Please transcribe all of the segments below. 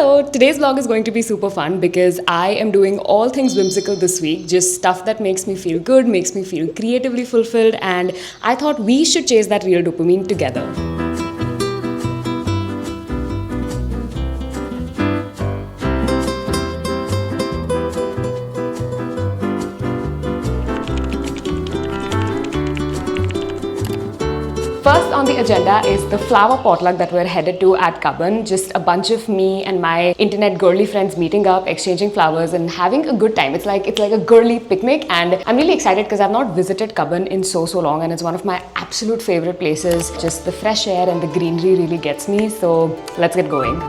Hello, today's vlog is going to be super fun because I am doing all things whimsical this week, just stuff that makes me feel good, makes me feel creatively fulfilled, and I thought we should chase that real dopamine together. First on the agenda is the flower potluck that we're headed to at Cubbon. Just a bunch of me and my internet girly friends meeting up, exchanging flowers and having a good time. It's like a girly picnic, and I'm really excited because I've not visited Cubbon in so long, and it's one of my absolute favorite places. Just the fresh air and the greenery really gets me, so let's get going.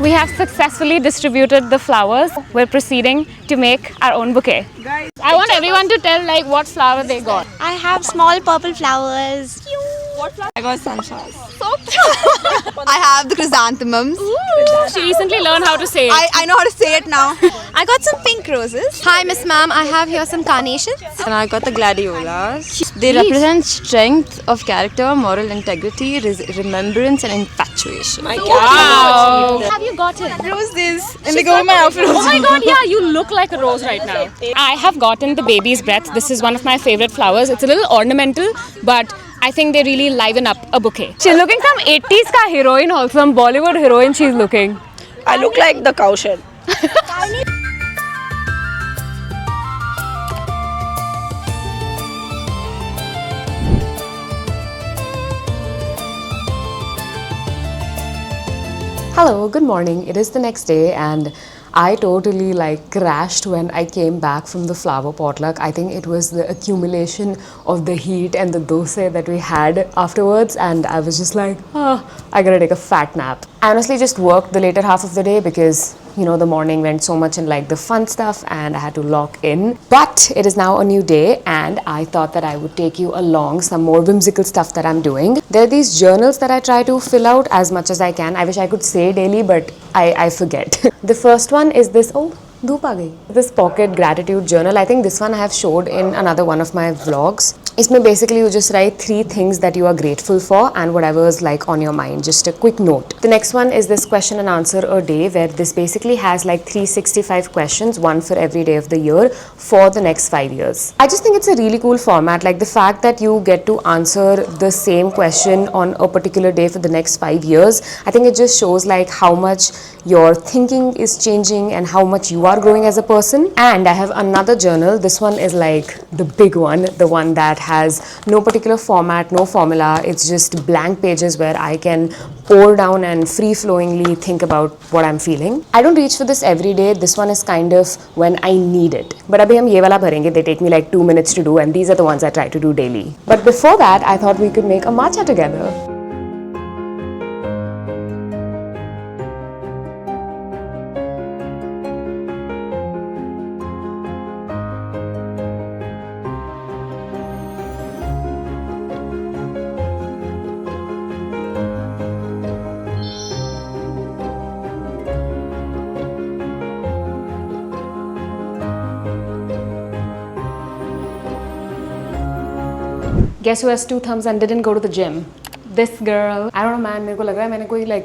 We have successfully distributed the flowers. We're proceeding to make our own bouquet. Guys, I want everyone to tell like what flower they got. I have small purple flowers. What flower? I got sunflowers. So I have the chrysanthemums. Ooh, she recently learned how to say it. I know how to say it now. I got some pink roses. Hi, Miss Ma'am. I have here some carnations. And I got the gladiolas. They represent strength of character, moral integrity, remembrance and infatuation. Wow. Have you gotten Roses. And they go with my outfit. Oh my god, yeah, you look like a rose right now. I have gotten the baby's breath. This is one of my favorite flowers. It's a little ornamental, but I think they really liven up a bouquet. She's looking some 80s ka heroine also, some Bollywood heroine she's looking. I look like the cowshed. Hello, good morning. It is the next day and I totally crashed when I came back from the flower potluck. I think it was the accumulation of the heat and the dosa that we had afterwards, and I was just like, I gotta take a fat nap. I honestly just worked the later half of the day because the morning went so much in the fun stuff and I had to lock in. But it is now a new day and I thought that I would take you along some more whimsical stuff that I'm doing. There are these journals that I try to fill out as much as I can. I wish I could say daily, but I forget. The first one is this, this pocket gratitude journal. I think this one I have showed in another one of my vlogs. इसमें basically you just write 3 things that you are grateful for and whatever is on your mind, just a quick note. The next one is this question and answer a day, where this basically has 365 questions, one for every day of the year for the next 5 years. I just think it's a really cool format, the fact that you get to answer the same question on a particular day for the next 5 years. I think it just shows how much your thinking is changing and how much you are growing as a person. And I have another journal. This one is the big one, the one that has no particular format, no formula. It's just blank pages where I can pour down and free-flowingly think about what I'm feeling. I don't reach for this every day. This one is kind of when I need it. But abhi hum ye wala bharenge. They take me 2 minutes to do, and these are the ones I try to do daily. But before that, I thought we could make a matcha together. Guess who has 2 thumbs and didn't go to the gym? This girl. I don't know, man. मेरे को लग रहा है मैंने कोई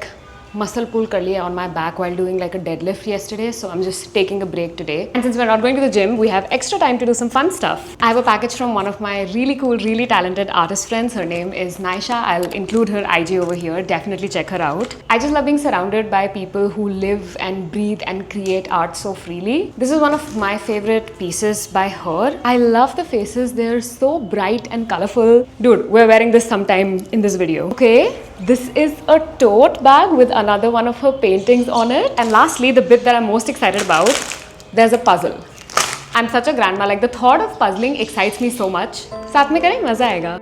muscle pull कर लिया on my back while doing a deadlift yesterday, so I'm just taking a break today. And since we're not going to the gym, we have extra time to do some fun stuff. I have a package from one of my really cool, really talented artist friends. Her name is Naisha. I'll include her IG over here. Definitely check her out. I just love being surrounded by people who live and breathe and create art so freely. This is one of my favorite pieces by her. I love the faces. They're so bright and colorful. Dude, we're wearing this sometime in this video. Okay, this is a tote bag with another one of her paintings on it. And lastly, the bit that I'm most excited about, there's a puzzle. I'm such a grandma, the thought of puzzling excites me so much. साथ में करें, मजा आएगा.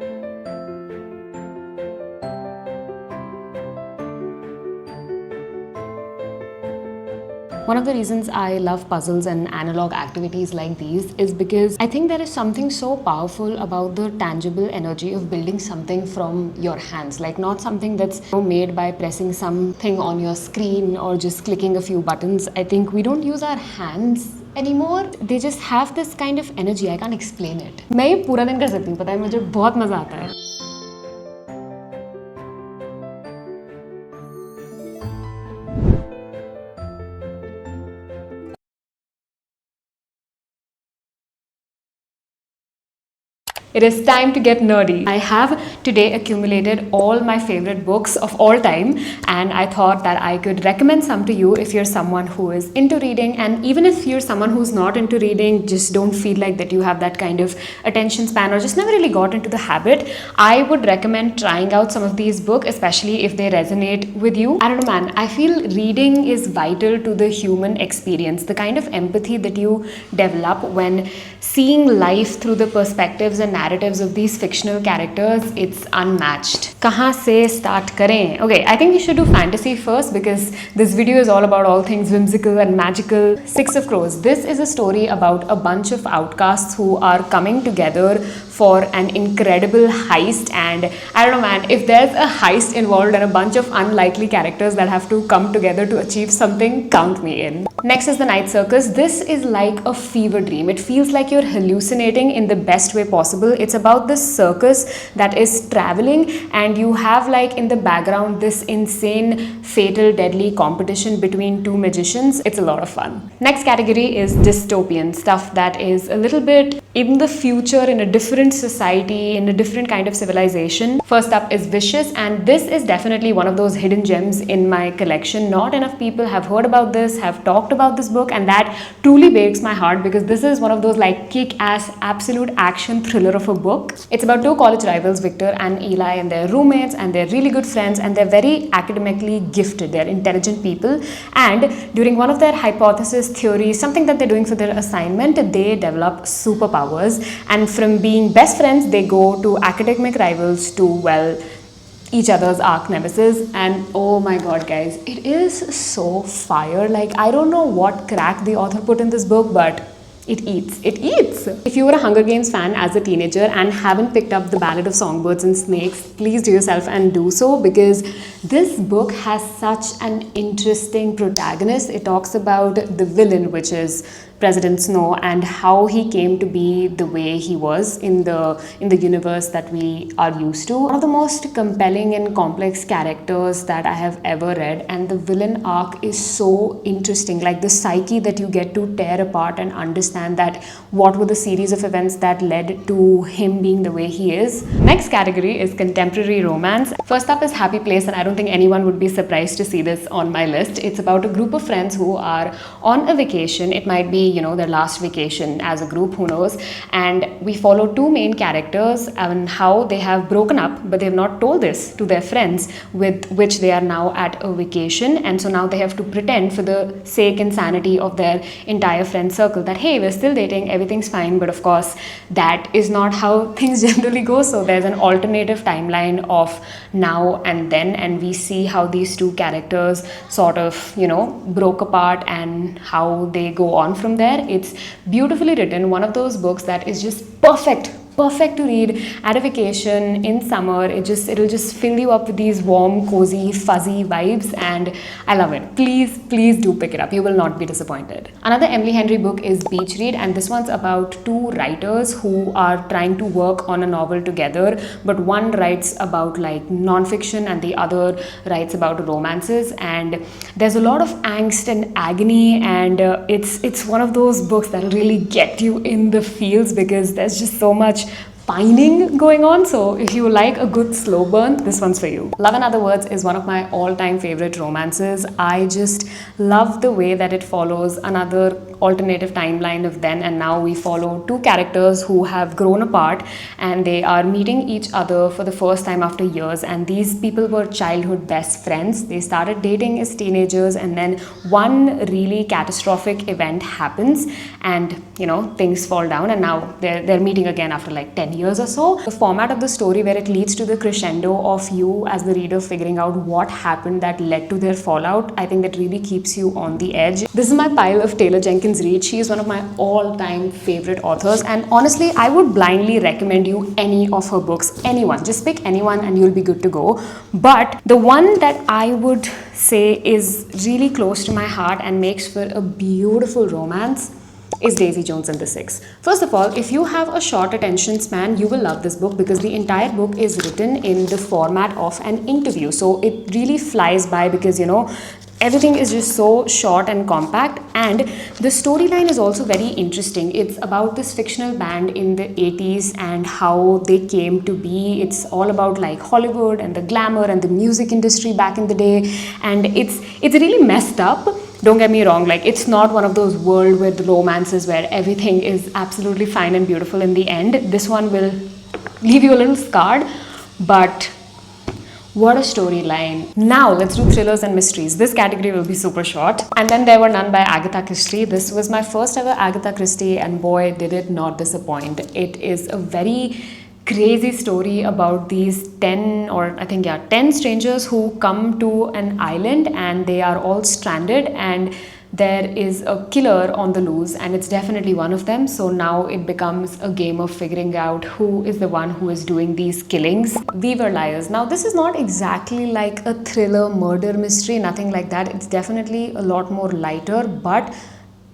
One of the reasons I love puzzles and analog activities like these is because I think there is something so powerful about the tangible energy of building something from your hands. Like not something that's made by pressing something on your screen or just clicking a few buttons. I think we don't use our hands anymore. They just have this kind of energy. I can't explain it. मैं ये पूरा दिन कर सकती हूँ, पता है मुझे बहुत मजा आता है. It is time to get nerdy. I have today accumulated all my favorite books of all time, and I thought that I could recommend some to you if you're someone who is into reading, and even if you're someone who's not into reading, just don't feel like that you have that kind of attention span or just never really got into the habit. I would recommend trying out some of these books, especially if they resonate with you. I don't know, man. I feel reading is vital to the human experience. The kind of empathy that you develop when seeing life through the perspectives and narratives of these fictional characters, it's unmatched. Kahan se start kare? Okay, I think we should do fantasy first because this video is all about all things whimsical and magical. Six of Crows. This is a story about a bunch of outcasts who are coming together for an incredible heist, and I don't know, man, if there's a heist involved and a bunch of unlikely characters that have to come together to achieve something, count me in. Next is The Night Circus. This is like a fever dream. It feels like you're hallucinating in the best way possible. It's about this circus that is traveling, and you have like in the background this insane, fatal, deadly competition between two magicians. It's a lot of fun. Next category is dystopian stuff that is a little bit in the future, in a different society, in a different kind of civilization. First up is Vicious, and this is definitely one of those hidden gems in my collection. Not enough people have heard about this, have talked about this book, and that truly breaks my heart because this is one of those like kick-ass absolute action thriller of a book. It's about two college rivals, Victor and Eli, and they're roommates and they're really good friends and they're very academically gifted. They're intelligent people, and during one of their hypothesis theories, something that they're doing for their assignment, they develop superpowers, and from being best friends they go to academic rivals to, well, each other's arch nemesis. And oh my god, guys, it is so fire. Like, I don't know what crack the author put in this book, but it eats. It eats. If you were a Hunger Games fan as a teenager and haven't picked up The Ballad of Songbirds and Snakes, please do yourself and do so, because this book has such an interesting protagonist. It talks about the villain, which is President Snow, and how he came to be the way he was in the universe that we are used to. One of the most compelling and complex characters that I have ever read, and the villain arc is so interesting. Like the psyche that you get to tear apart and understand that what were the series of events that led to him being the way he is. Next category is contemporary romance. First up is Happy Place, and I don't think anyone would be surprised to see this on my list. It's about a group of friends who are on a vacation. It might be, you know, their last vacation as a group, who knows, and we follow two main characters and how they have broken up, but they have not told this to their friends with which they are now at a vacation. And so now they have to pretend, for the sake and sanity of their entire friend circle, that hey, we're still dating, everything's fine. But of course that is not how things generally go. So there's an alternative timeline of now and then, and we see how these two characters sort of, you know, broke apart and how they go on from there. It's beautifully written, one of those books that is just perfect to read at a vacation in summer. It'll just fill you up with these warm, cozy, fuzzy vibes, and I love it. Please do pick it up. You will not be disappointed. Another Emily Henry book is Beach Read, and this one's about two writers who are trying to work on a novel together, but one writes about like non-fiction and the other writes about romances, and there's a lot of angst and agony, and it's one of those books that'll really get you in the feels because there's just so much pining going on. So if you like a good slow burn, this one's for you. Love in Other Words is one of my all-time favorite romances. I just love the way that it follows another alternative timeline of then and now. We follow two characters who have grown apart and they are meeting each other for the first time after years, and these people were childhood best friends. They started dating as teenagers, and then one really catastrophic event happens and things fall down, and now they're meeting again after like 10 years or so. The format of the story, where it leads to the crescendo of you as the reader figuring out what happened that led to their fallout, I think that really keeps you on the edge. This is my pile of Taylor Jenkins Reid. She is one of my all-time favorite authors, and honestly I would blindly recommend you any of her books. Anyone, just pick anyone and you'll be good to go. But the one that I would say is really close to my heart and makes for a beautiful romance is Daisy Jones and the Six. First of all, if you have a short attention span, you will love this book because the entire book is written in the format of an interview. So it really flies by because everything is just so short and compact, and the storyline is also very interesting. It's about this fictional band in the 80s and how they came to be. It's all about like Hollywood and the glamour and the music industry back in the day, and it's really messed up. Don't get me wrong, like it's not one of those whirlwind romances where everything is absolutely fine and beautiful in the end. This one will leave you a little scarred, but what a storyline. Now let's do thrillers and mysteries. This category will be super short. And then there were none by Agatha Christie. This was my first ever Agatha Christie, and boy did it not disappoint. It is a very crazy story about these 10 strangers who come to an island and they are all stranded, and there is a killer on the loose, and it's definitely one of them. So now it becomes a game of figuring out who is the one who is doing these killings. We Were Liars. Now this is not exactly like a thriller murder mystery, nothing like that. It's definitely a lot more lighter, but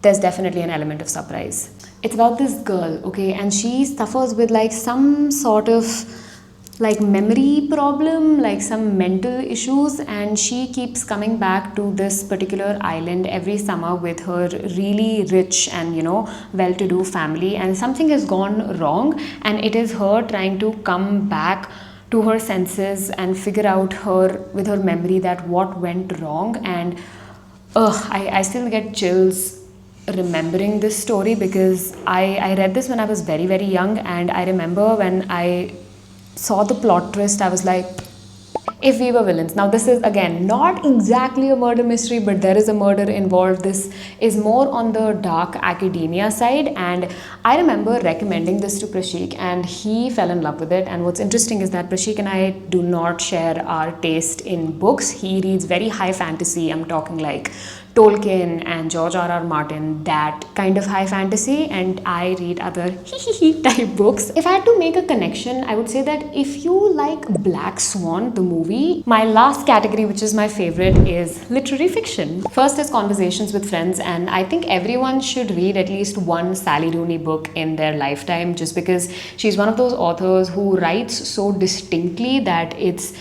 there's definitely an element of surprise. It's about this girl, okay, and she suffers with like some sort of like memory problem, like some mental issues, and she keeps coming back to this particular island every summer with her really rich and well-to-do family, and something has gone wrong, and it is her trying to come back to her senses and figure out with her memory that what went wrong. And I still get chills remembering this story because I read this when I was very, very young, and I remember when I saw the plot twist, I was like, If We Were Villains. Now this is again not exactly a murder mystery, but there is a murder involved. This is more on the dark academia side, and I remember recommending this to Prashik and he fell in love with it. And what's interesting is that Prashik and I do not share our taste in books. He reads very high fantasy. I'm talking like Tolkien and George R.R. Martin, that kind of high fantasy, and I read other type books. If I had to make a connection, I would say that if you like Black Swan, the movie, my last category, which is my favorite, is literary fiction. First is Conversations with Friends, and I think everyone should read at least one Sally Rooney book in their lifetime, just because she's one of those authors who writes so distinctly that it's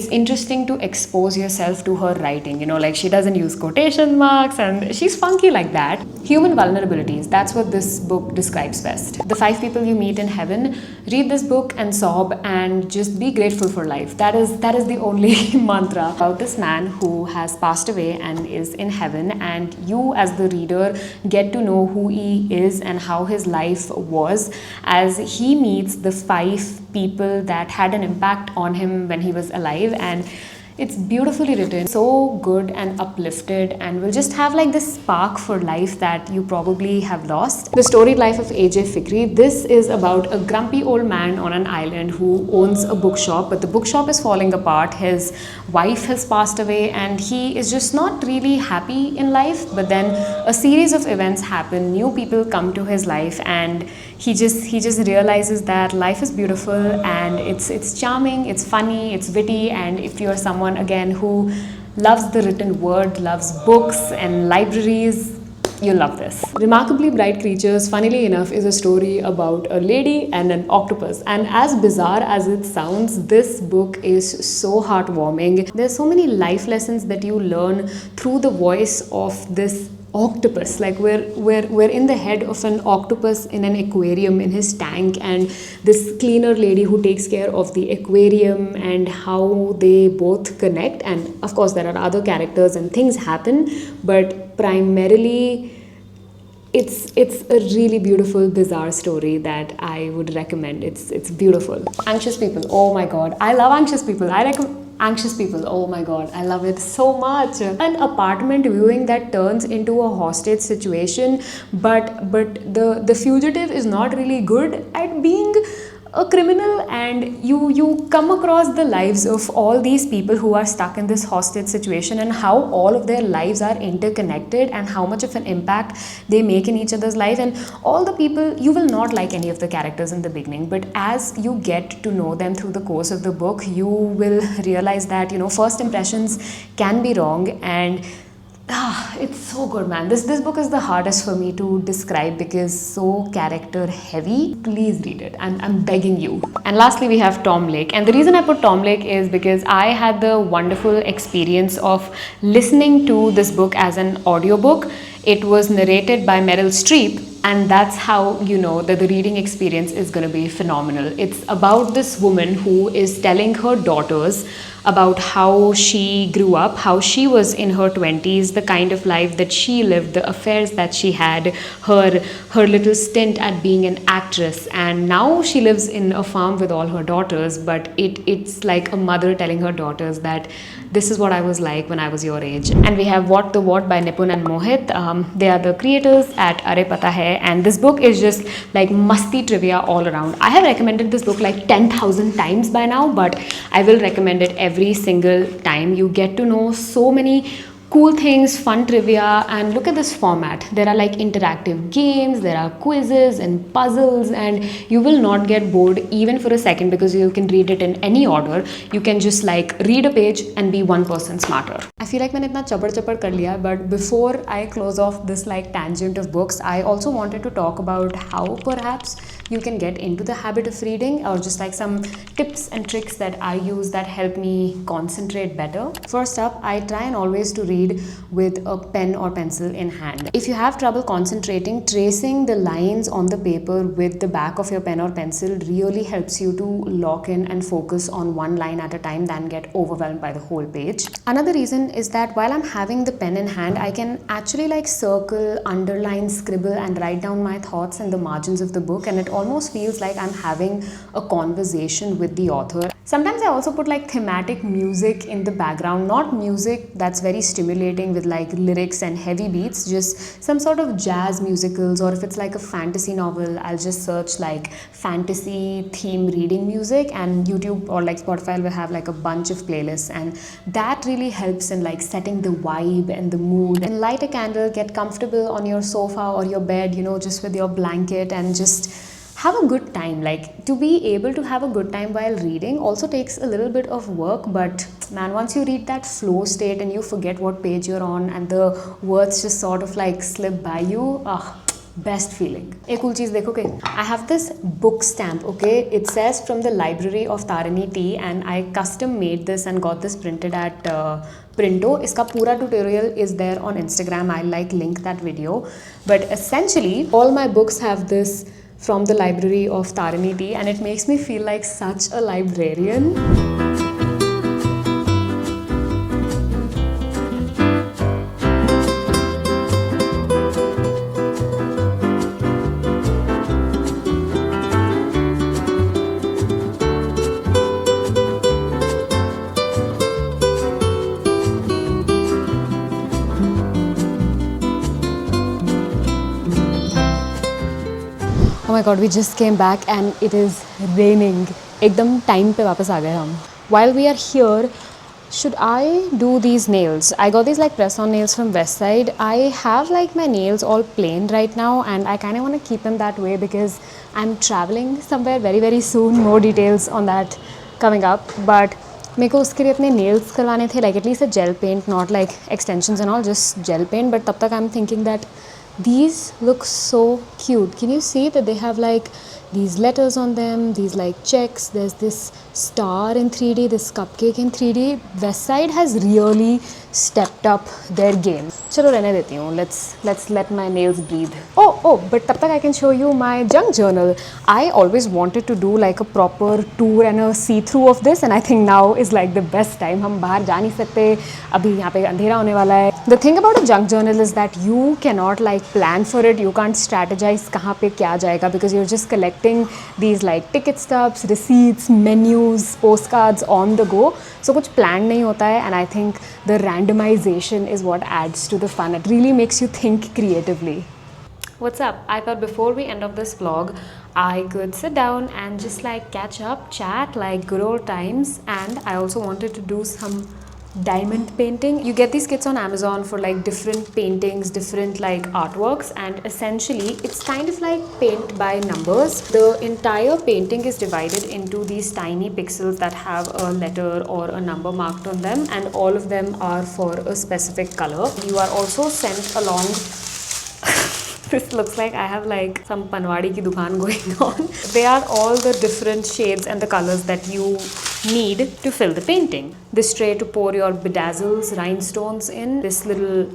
interesting to expose yourself to her writing. Like she doesn't use quotation marks and she's funky like that. Human vulnerabilities, that's what this book describes best. The 5 People You Meet in Heaven. Read this book and sob and just be grateful for life. That is the only mantra about this man who has passed away and is in heaven, and you as the reader get to know who he is and how his life was as he meets the 5 people that had an impact on him when he was alive. And it's beautifully written, so good and uplifted, and will just have like this spark for life that you probably have lost. The Storied Life of A.J. Fikri. This is about a grumpy old man on an island who owns a bookshop, but the bookshop is falling apart. His wife has passed away and he is just not really happy in life. But then a series of events happen, new people come to his life, and he just realizes that life is beautiful and it's charming, it's funny, it's witty, and if you're someone again who loves the written word, loves books and libraries, you'll love this. Remarkably Bright Creatures, funnily enough, is a story about a lady and an octopus, and as bizarre as it sounds, this book is so heartwarming. There's so many life lessons that you learn through the voice of this octopus. Like we're in the head of an octopus in an aquarium in his tank, and this cleaner lady who takes care of the aquarium, and how they both connect. And of course there are other characters and things happen, but primarily it's a really beautiful, bizarre story that I would recommend. It's beautiful. Anxious people. Oh my god, I love anxious people. I recommend. Anxious people, oh my god, I love it so much. An apartment viewing that turns into a hostage situation, but the fugitive is not really good at being a criminal, and you come across the lives of all these people who are stuck in this hostage situation, and how all of their lives are interconnected, and how much of an impact they make in each other's life. And all the people, you will not like any of the characters in the beginning, but as you get to know them through the course of the book, you will realize that, you know, first impressions can be wrong. And it's so good, man. This book is the hardest for me to describe because so character heavy. Please read it. I'm begging you. And lastly, we have Tom Lake. And the reason I put Tom Lake is because I had the wonderful experience of listening to this book as an audiobook. It was narrated by Meryl Streep, and that's how you know that the reading experience is going to be phenomenal. It's about this woman who is telling her daughters about how she grew up, how she was in her 20s, the kind of life that she lived, the affairs that she had, her little stint at being an actress. And now she lives in a farm with all her daughters, but it's like a mother telling her daughters that this is what I was like when I was your age. And we have What the What by Nipun and Mohit. They are the creators at Are Pata Hai, and this book is just like musty trivia all around. I have recommended this book like 10,000 times by now, but I will recommend it every single time. You get to know so many cool things, fun trivia, and look at this format. There are like interactive games, there are quizzes and puzzles, and you will not get bored even for a second because you can read it in any order. You can just like read a page and be 1% smarter. I feel like मैंने इतना चपड़ कर लिया, but before I close off this like tangent of books, I also wanted to talk about how perhaps you can get into the habit of reading, or just like some tips and tricks that I use that help me concentrate better. First up, I try and always to read with a pen or pencil in hand. If you have trouble concentrating, tracing the lines on the paper with the back of your pen or pencil really helps you to lock in and focus on one line at a time than get overwhelmed by the whole page. Another reason is that while I'm having the pen in hand, I can actually like circle, underline, scribble, and write down my thoughts in the margins of the book, and it almost feels like I'm having a conversation with the author. Sometimes I also put like thematic music in the background, not music that's very stimulating with like lyrics and heavy beats, just some sort of jazz musicals, or if it's like a fantasy novel, I'll just search like fantasy theme reading music, and YouTube or like Spotify will have like a bunch of playlists, and that really helps in like setting the vibe and the mood. And light a candle, get comfortable on your sofa or your bed, you know, just with your blanket, and just have a good time. Like, to be able to have a good time while reading also takes a little bit of work, but man, once you reach that flow state and you forget what page you're on and the words just sort of like slip by you, best feeling. A cool cheese dekho ke? I have this book stamp, okay? It says from the library of Tarini T, and I custom made this and got this printed at Printo. Iska pura tutorial is there on Instagram. I'll like link that video. But essentially, all my books have this from the library of Tarini T, and it makes me feel like such a librarian. Oh my god, we just came back and it is raining. एकदम time पे वापस आ गए हम. While we are here, should I do these nails? I got these like press-on nails from Westside. I have like my nails all plain right now, and I kind of want to keep them that way because I'm traveling somewhere very very soon. More details on that coming up. But मेरे को उसके लिए अपने nails करवाने थे, like at least a gel paint, not like extensions and all, just gel paint. But तब तक I'm thinking that these look so cute. Can you see that they have like these letters on them, these like checks, there's this star in 3D, this cupcake in 3D. Westside has really stepped up their game. चलो रहने देती हूँ. Let's let my nails breathe. But तब तक I can show you my junk journal. I always wanted to do like a proper tour and a see-through of this, and I think now is like the best time. हम बाहर जा नहीं सकते. अभी यहाँ पे अंधेरा होने वाला है. The thing about a junk journal is that you cannot like plan for it. You can't strategize कहाँ पे क्या जाएगा, because you're just collecting these like ticket stubs, receipts, menus, postcards on the go. So कुछ plan नहीं होता है, and I think the randomization is what adds to the fun. It really makes you think creatively. What's up? I thought before we end off this vlog, I could sit down and just like catch up, chat like good old times, and I also wanted to do some diamond painting. You get these kits on Amazon for like different paintings, different like artworks, and essentially it's kind of like paint by numbers. The entire painting is divided into these tiny pixels that have a letter or a number marked on them, and all of them are for a specific color. You are also sent along this looks like I have like some panwadi ki dukaan going on. They are all the different shades and the colors that you need to fill the painting. This tray to pour your bedazzles, rhinestones in. This little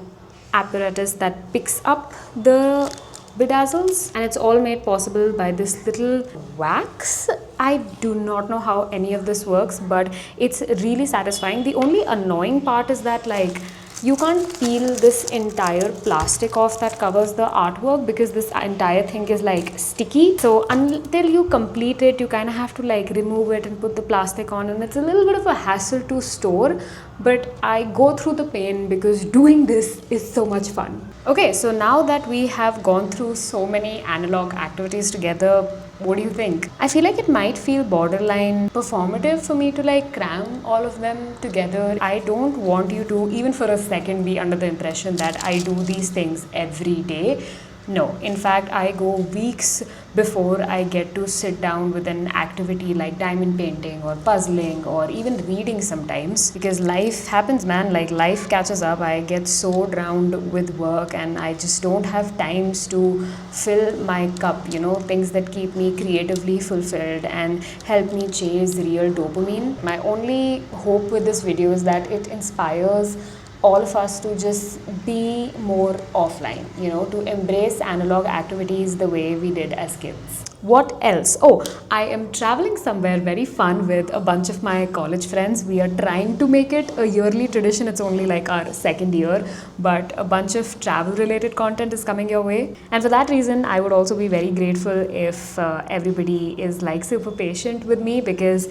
apparatus that picks up the bedazzles, and it's all made possible by this little wax. I do not know how any of this works, but it's really satisfying. The only annoying part is that like you can't peel this entire plastic off that covers the artwork, because this entire thing is like sticky. So until you complete it, you kind of have to like remove it and put the plastic on, and it's a little bit of a hassle to store, but I go through the pain because doing this is so much fun. Okay, so now that we have gone through so many analog activities together, what do you think? I feel like it might feel borderline performative for me to like cram all of them together. I don't want you to even for a second be under the impression that I do these things every day. No, in fact, I go weeks before I get to sit down with an activity like diamond painting or puzzling or even reading sometimes, because life happens, man. Like life catches up. I get so drowned with work and I just don't have times to fill my cup, you know, things that keep me creatively fulfilled and help me chase real dopamine. My only hope with this video is that it inspires all of us to just be more offline, you know, to embrace analog activities the way we did as kids. What else? Oh, I am traveling somewhere very fun with a bunch of my college friends. We are trying to make it a yearly tradition. It's only like our second year, but a bunch of travel related content is coming your way. And for that reason, I would also be very grateful if everybody is like super patient with me, because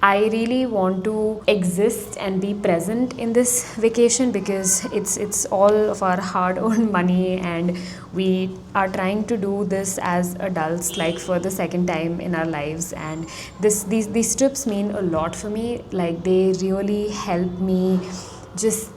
I really want to exist and be present in this vacation, because it's all of our hard-earned money, and we are trying to do this as adults, like for the second time in our lives. And these trips mean a lot for me. Like they really help me just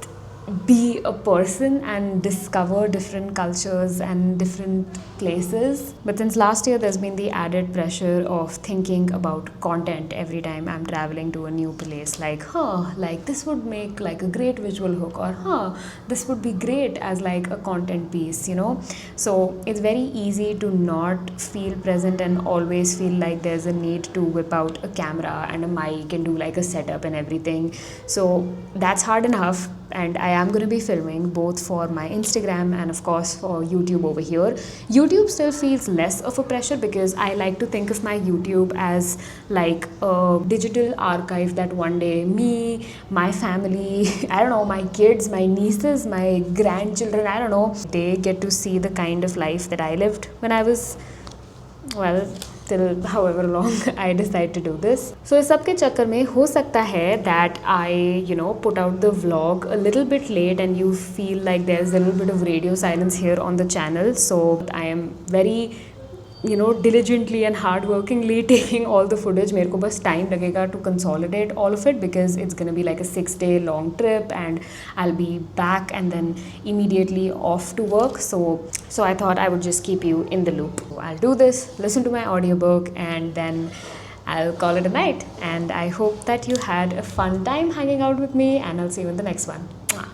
be a person and discover different cultures and different places. But since last year, there's been the added pressure of thinking about content every time I'm traveling to a new place. Like, like this would make like a great visual hook, or this would be great as like a content piece, you know. So it's very easy to not feel present and always feel like there's a need to whip out a camera and a mic and do like a setup and everything. So that's hard enough. And I am going to be filming both for my Instagram and of course for YouTube over here. YouTube still feels less of a pressure, because I like to think of my YouTube as like a digital archive that one day me, my family, I don't know, my kids, my nieces, my grandchildren, I don't know, they get to see the kind of life that I lived when I was, well, till however long I decide to do this. So इस सब के चक्कर में हो सकता है that I, you know, put out the vlog a little bit late and you feel like there's a little bit of radio silence here on the channel. So I am very, you know, diligently and hardworkingly taking all the footage. मेरे को बस time लगेगा to consolidate all of it, because it's gonna be like a 6-day long trip and I'll be back and then immediately off to work. So I thought I would just keep you in the loop. I'll do this, listen to my audiobook, and then I'll call it a night. And I hope that you had a fun time hanging out with me, and I'll see you in the next one. Mwah.